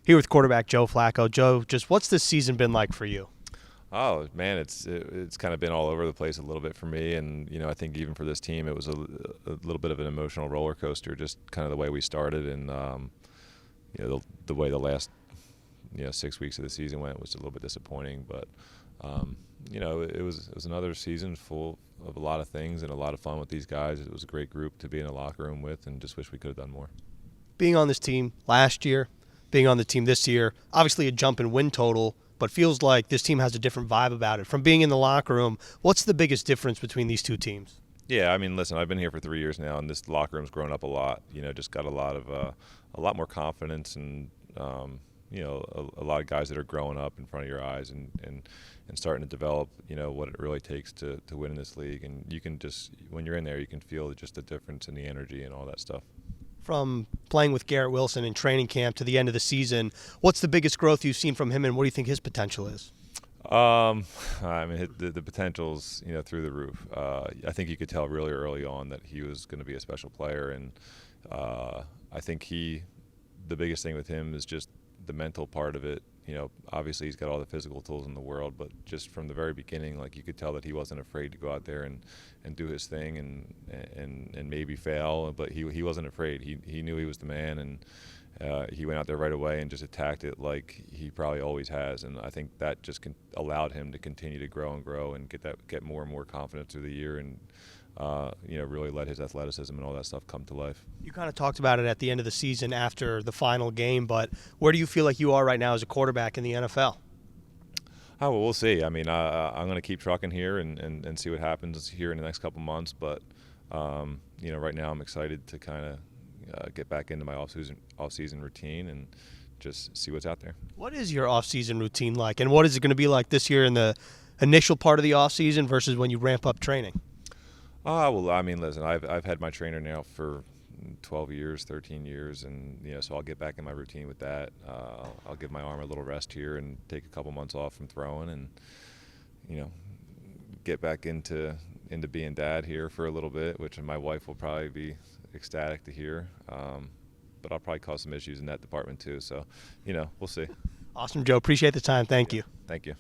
Here with quarterback Joe Flacco. Joe, just what's this season been like for you? Oh man, it's kind of been all over the place a little bit for me, and I think even for this team, it was a little bit of an emotional roller coaster. Just kind of the way we started, and the way the last 6 weeks of the season went was a little bit disappointing. But it was another season full of a lot of things and a lot of fun with these guys. It was a great group to be in a locker room with, and just wish we could have done more. Being on this team last year, being on the team this year, obviously a jump in win total, but feels like this team has a different vibe about it. From being in the locker room, what's the biggest difference between these two teams? Yeah, I mean, listen, I've been here for 3 years now, and this locker room's grown up a lot. Just got a lot more confidence, and a lot of guys that are growing up in front of your eyes and starting to develop. What it really takes to win in this league, and you can just, when you're in there, you can feel just the difference in the energy and all that stuff. From playing with Garrett Wilson in training camp to the end of the season, what's the biggest growth you've seen from him, and what do you think his potential is? I mean, the potential's through the roof. I think you could tell really early on that he was going to be a special player, and I think the biggest thing with him is just the mental part of it. Obviously he's got all the physical tools in the world, but just from the very beginning, like, you could tell that he wasn't afraid to go out there and do his thing and maybe fail, but he wasn't afraid. He knew he was the man, and he went out there right away and just attacked it like he probably always has. And I think that just allowed him to continue to grow and get more and more confidence through the year, and really let his athleticism and all that stuff come to life. You kind of talked about it at the end of the season after the final game, but where do you feel like you are right now as a quarterback in the NFL? Oh, well, we'll see. I mean, I'm going to keep trucking here and see what happens here in the next couple months. But, right now I'm excited to kind of get back into my off-season routine and just see what's out there. What is your off-season routine like, and what is it going to be like this year in the initial part of the off-season versus when you ramp up training? Well, I mean, listen, I've had my trainer now for 12 years, 13 years, and so I'll get back in my routine with that. I'll give my arm a little rest here and take a couple months off from throwing, and get back into being dad here for a little bit, which my wife will probably be ecstatic to hear. But I'll probably cause some issues in that department too. So, we'll see. Awesome, Joe. Appreciate the time. Thank you. Thank you.